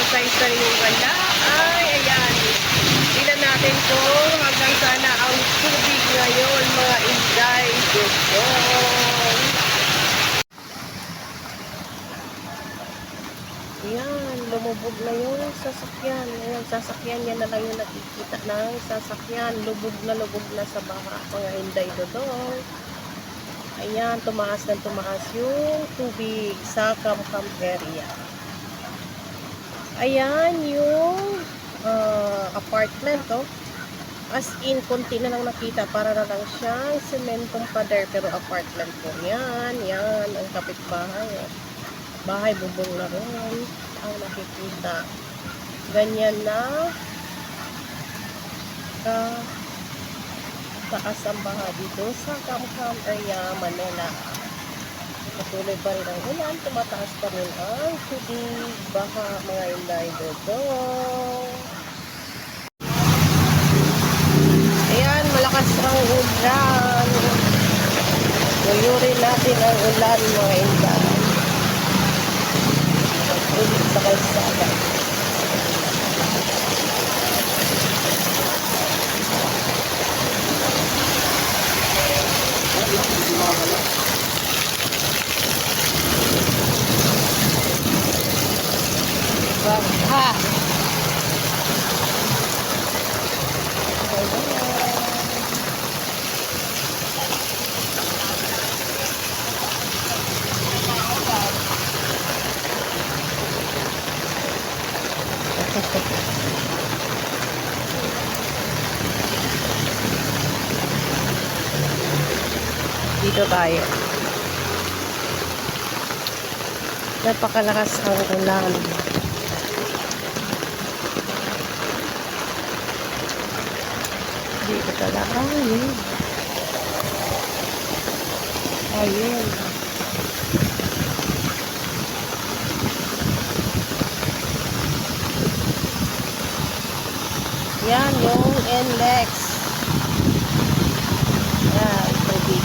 sariwa wala. Ay, ayan. Tingnan natin kung hanggang sana ang tubig ngayon, mga Inday. Dodong. Ayan, lumubog na yung sasakyan. Ayan, sasakyan yan na lang yung nakikita ng sasakyan. Lubog na sa baha, mga Inday Dodong. Ayan, tumaas yung tubig sa Camcam area. Ayan, yung apartment, oh. As in, konti na lang nakita. Para na lang siyang sementong pader, pero apartment po. Yan, ang kapitbahay, oh. Bahay bubong na rin ang nakikita. Ganyan na taas ang baha dito sa Camcam area, Manila. Patuloy pa rin ang ulan, tumataas pa rin ang tubig, baha, mga Inday Dodong. Ayan, malakas ang ulan. Tuyurin natin ang ulan, mga Inday. Tubig sa kalsada. Ha. Dito tayo. Napakalakas ang ulan. Dito talaga. Ayun. Yan yung NLEX. Yan, tubig.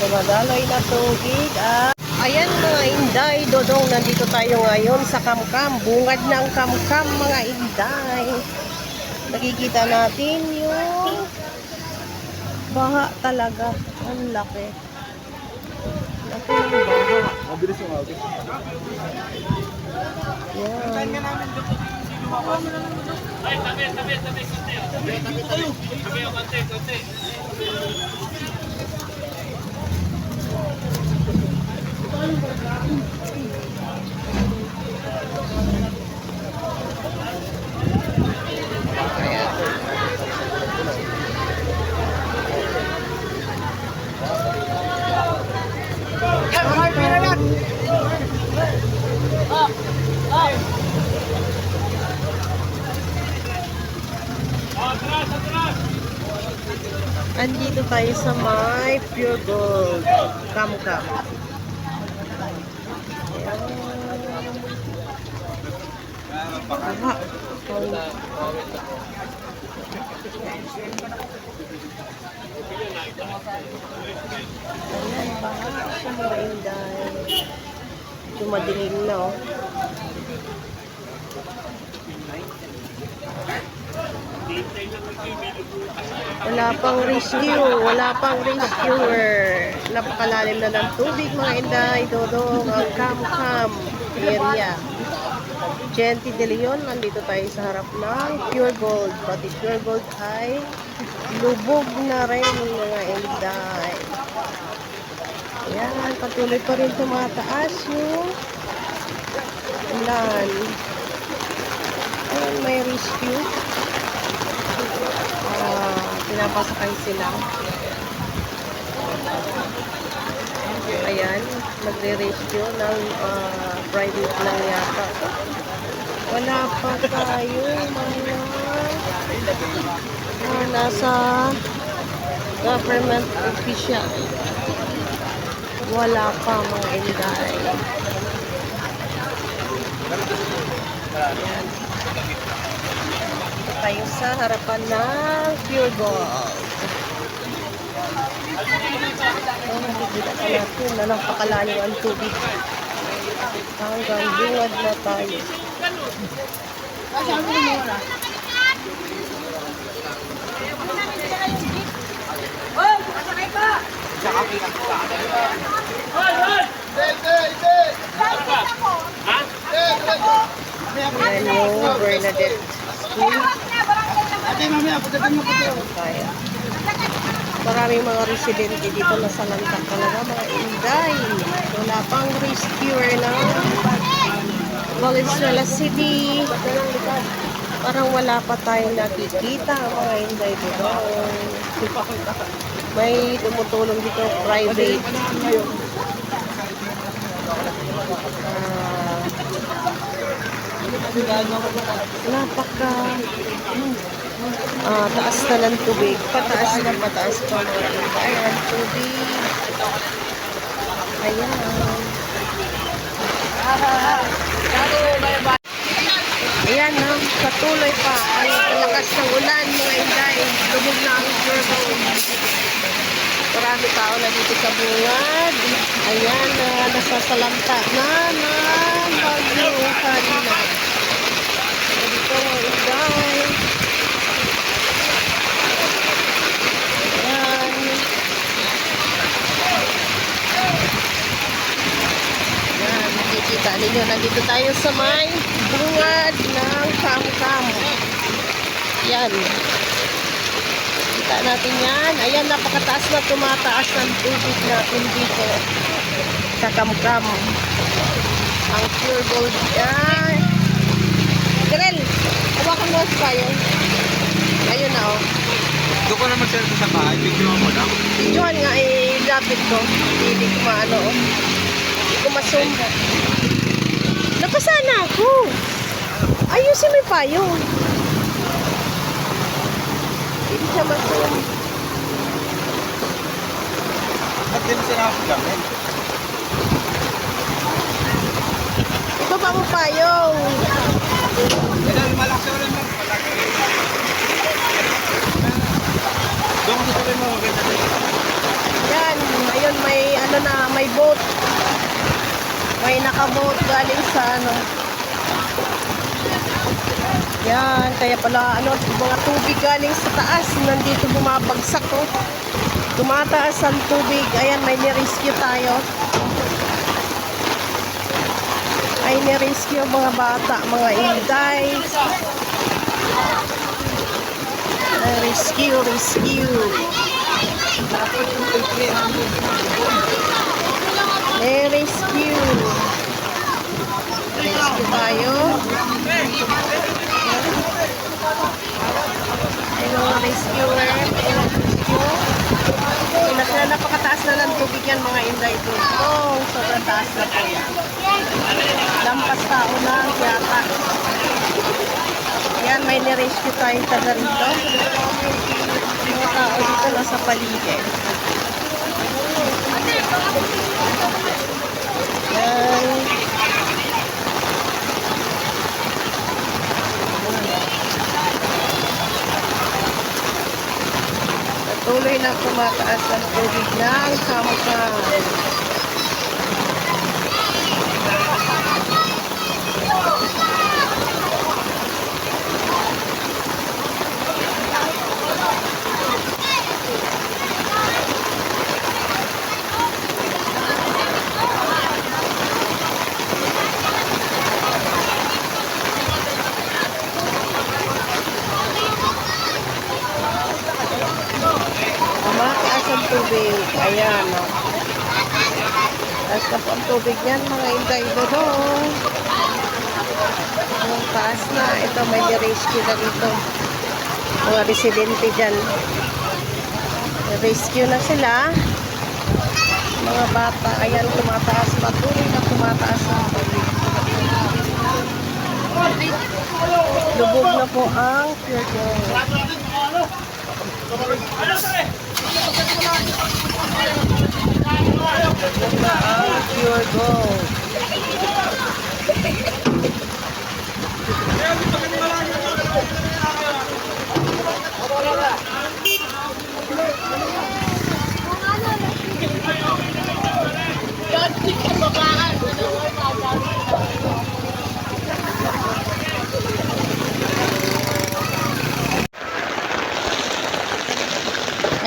Dumadaloy na tubig at ayan, mga Inday Dodong, nandito tayo ngayon sa Camcam. Bungad ng Camcam, mga Inday. Nakikita natin yung baha talaga. Ang laki. Laki ng baha. Mabilis yung auto. Yan. Ay, tabi, konti. Tabi yung konti. Andito tayo sa may Pure Gold Camcam. Baha. Ayan, baha sa mga Inday. Dumadilim na, oh. Wala pang rescuer. Napakalalim na ng tubig, mga Inday Dodong, ang Camcam area. Genti de Leon, nandito tayo sa harap ng Pure Gold. Pati Pure Gold ay lubog na rin, mga Inday. Ayan, patuloy pa rin tumataas yung ulan. Ayan, may rescue. Pinapasakay sila. Ayan, magre-rescue ng private lang yata. Wala pa tayo mga nasa government official. Wala pa, mga Inday. Ayan. Tayo sa harapan ng Pure Gold. Nakikita pa natin na napakalalim ang tubig. Hanggang bungad na tayo. Yan yung Bernadette School. Kaya. Maraming mga residente dito na sa lantak talaga, mga inday. Wala pang rescuer ng Valenzuela City. Parang wala pa tayong nakikita, mga inday dito. May tumutulong dito, private. Napaka taas na ng tubig. Pataas na pataas pa mga inday ang tubig. Ayan. Ayan na, patuloy pa ang lakas ng ulan mga inday. Lubog na ang turbo. Marami tao na dito sa bungad. Ayan na, nasasalanta na ng bagyo kanina. Dito mga inday. Ayan. Ayan, nakikita ninyo. Nandito tayo sa may bungad ng Kam-Kam. Yan. Kita natin yan. Ayan, napakataas na tumataas ng tubig natin dito sa Kam-Kam. Ang pure gold. Yan. Grel, hawakan mo sa kayo. Ayun na, oh. Doon ko na mag-service sa bahay, video mo lang. Videoan nga, lapit ko. Hindi ko maano, oh. Hindi ko masum. Napasana ako. Ayusin mo yung payong. Hindi siya masum. At din sinabi kami. Ibaba mo payong. Kailan malaki ulit mo. Doon ko sabi mo, maganda din. Yan, ayun may ano na, may boat. May naka-boat galing sa ano. Yan, kaya pala ano, mga tubig galing sa taas, nandito bumabagsak oh. Tumataas ang tubig. Ayan, may ni-rescue tayo. Ay ni-rescue mga bata, mga inday. Rescue. May rescue. Rescue tayo. May mga rescuer. Napakataas na ng tubig yan mga inday ito. Oh, sobrang taas na po yan. Lampas tao na yata. Yan, may ni-rescue tayong taga rito. Mga tao dito nasa paligid. Yan. Patuloy na tumataas ang tubig ng Kam-Kam. Tumataas ang tubig. Ayan, o. Taas na po ang tubig yan, mga inday dodo. Ang taas na. Ito, may rescue na dito. Mga residente dyan. Rescue na sila. Mga bata. Ayan, tumataas. Patuloy na tumataas ang tubig. Lubog na po ang pure gold. Lubog na ang pure gold.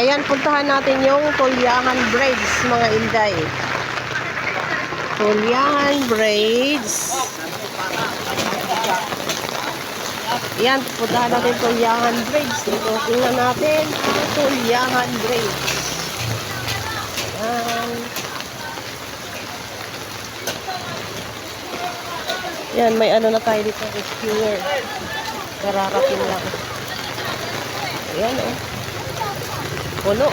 Ayan, puntahan natin yung Tulyahan Braids, mga inday. Tulyahan Braids. Ayan, puntahan natin Tulyahan Braids. Dito, tingnan natin ang Tulyahan Braids. Ayan. Ayan, may ano na tayo dito, rescuer. Kararating lang. Ayan, oh. Puno.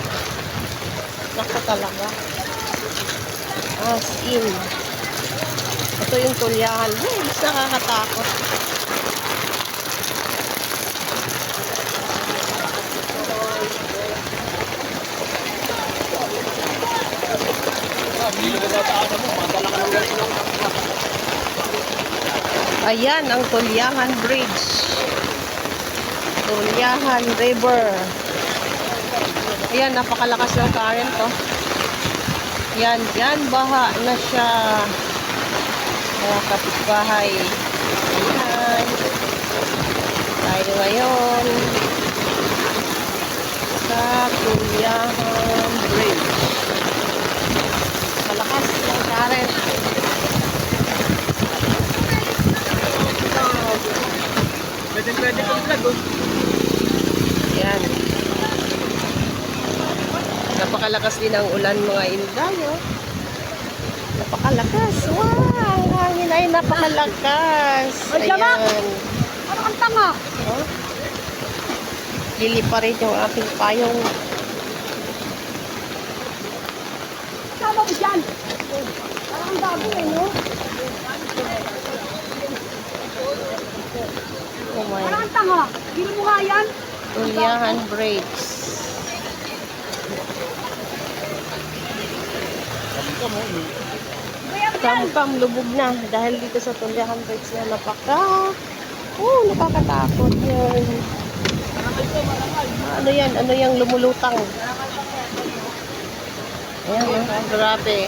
Naka talaga. As in. Ito yung Tulyahan Braids. Nakakatakot. Ayan ang Tulyahan Bridge. Tulyahan River. Ayan, napakalakas ng current to. Yan, yan, baha na siya. Mga kapitbahay. Ayan. Tayo ngayon sa Tulyahan Bridge. Malakas ng current. Pwede kong vlog, oh. Yan. Napakalakas din ang ulan, mga inday, oh. Napakalakas. Wow! Ang hangin ay napakalakas. Ayan. Ano kang tanga? Oh. Lilipa rin yung ating payong. Sama mo dyan. Parang ang bago eh, no? Oh my. Parang ang tanga. Bili mo nga yan. Tulyahan Braids. Kam-kam, lubog na. Dahil dito sa Tulyahan Braids na nakakatakot yun. Ano yan? Ano yung lumulutang? Ayan, oh, grabe.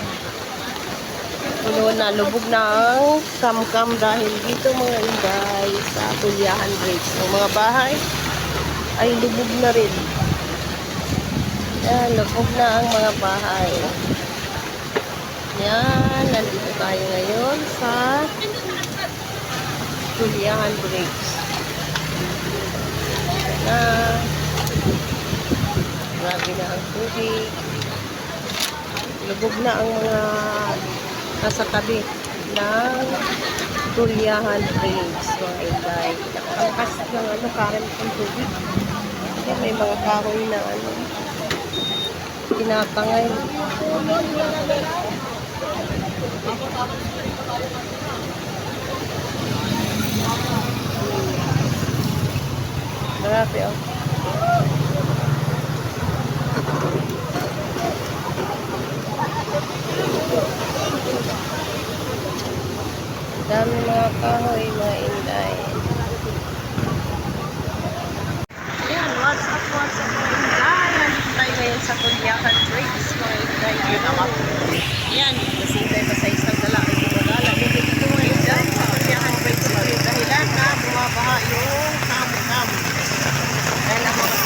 Puno na, lubog na ang kam-kam dahil dito, mga inday, sa Tulyahan Braids. Ang mga bahay ay lubog na rin. Ayan, lubog na ang mga bahay. Yan, nandito tayo ngayon sa Tulyahan Braids. Na grabe na ang tubig. Lubog na ang mga nasa tabi ng Tulyahan Braids, mga inday. Ang kasi ng current ng tubig. Kasi may mga kahoy na tinatangay. Grabe, oh. Dami mga kahoy, mga inday. Ayan, what's up mga inday? Nandito tayo ngayon sa Tulyahan Braids, mga inday. Ayan, kasi tayo pa sa isang dala ay gumagala. Dito mga inday, sa Tulyahan Braids, ito yung dahilan na bumabaha yung kam-kam. Dahil ang mga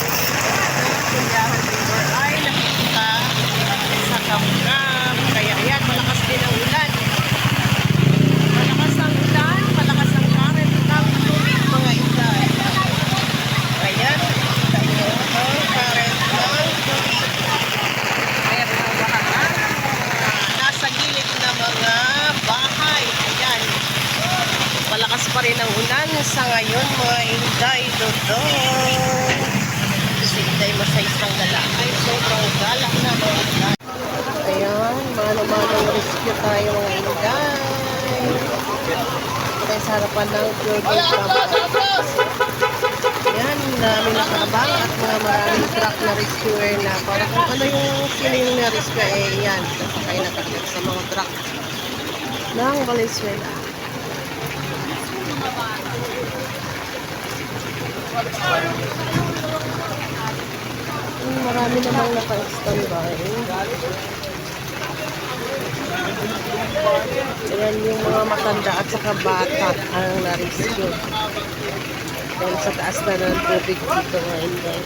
Tulyahan River ay nakikita sa kam-kam. Kaya ayan, malakas din ang ulan. Malakas ang ulan, malakas ang current ng tubig, mga inday. Ayan, tayo ang current ng tubig. Kaya bumabaha ang nasa gilid na mga bahay. Ayan. Malakas pa rin ang ulan sa ngayon, mga inday, dodong. Kasi inday masaysang gala ay sobrang gala na, mga inday. Ayan, mano-manong rescue tayo, mga inday. Tayo sa harapan ng Pure Gold Club. Ayan, maraming nakalabang at maraming truck na rescuer na para kung ano yung feeling na rescue, eh yan, sakay na takot sa mga truck ng Valenzuela. Marami namang naka-standby. Ayan yung mga matanda at saka bata ang na-rescue. Dahil sa taas na ng tubig dito ngayon.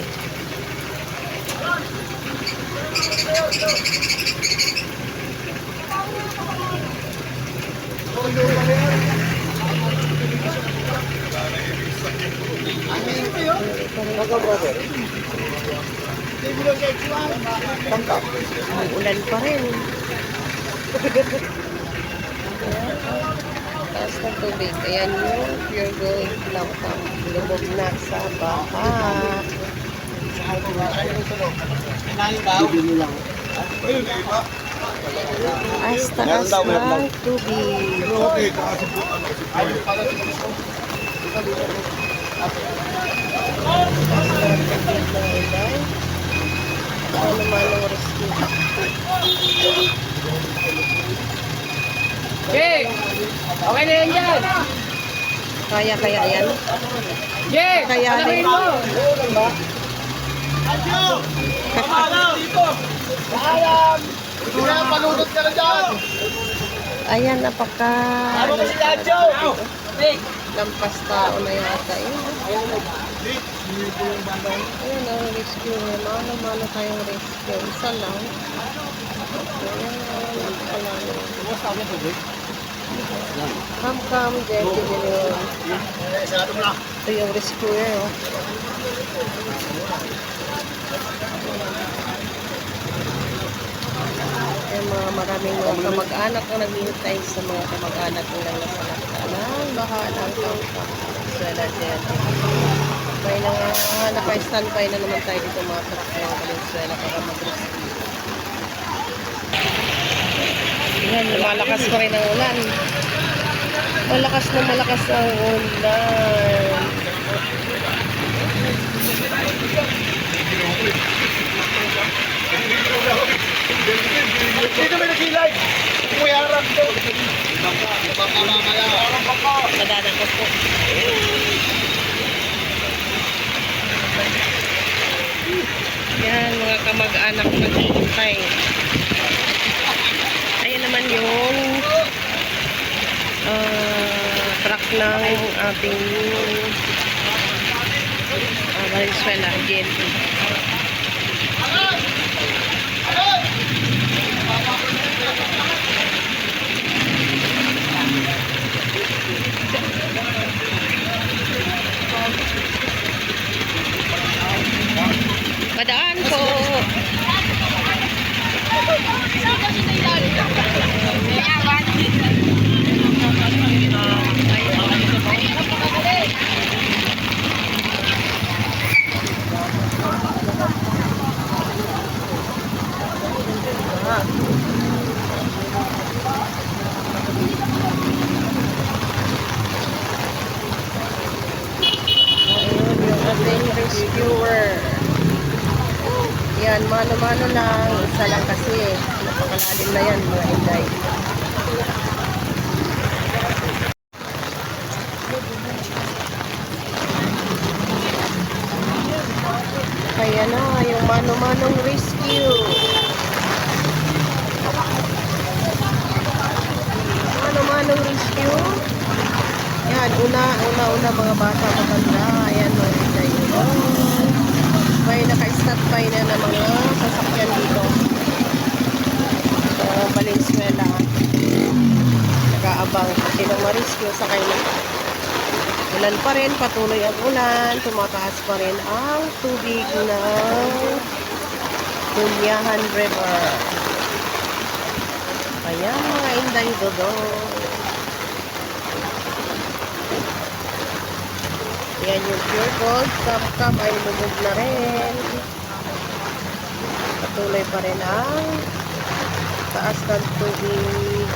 Ulan pa rin. Taas ng tubig. Ayan yung pure gold lampang. Lubog na sa baha. Taas ng tubig. Ano naman ang rescue? Jake! Okay na yan dyan! Kaya yan? Jake! Kayanin. Alamin mo! Ayan, napaka lampas tao na yata yun. Ayan ang rescue. Mano tayong rescue. Isa lang. Ayan, napaka Kam, Jackie din yun. Ito yung rescuer, oh. Ay, maraming mga kamag-anak na naghihintay sa mga kamag-anak nilang nasa ng baha ng Kangkang. Swela Jackie. Kaya na nga, naka-standby na naman tayo dito mga truck ng Valenzuela para mag-rescue. Yan, malakas pa rin ang ulan. Malakas ang ulan. Dito may nagilay. Kuyaran ko. Nadadagos po. Yan, mga kamag-anak naghihintay. Ayan naman yung truck ng ating Valenzuela, GNP. Padaan po. Ating rescuer. Yan, mano-mano lang. Isa lang kasi. Napakalalim na yan, mga inday. Kaya na, yung mano-manong rescue. Mano-manong rescue. Yan, una mga bata, matanda. Ayan, mga inday. May naka-standby na ng mga sasakyan dito sa Valenzuela. Nag-aabang sino ma-rescue sa kanya. Ulan pa rin, patuloy ang ulan. Tumataas pa rin ang tubig ng Tunyahan River. Kaya mga inday dodo. Yan yung pure gold. Kam ay lumog na rin. Patuloy pa rin ang taas ng tubig.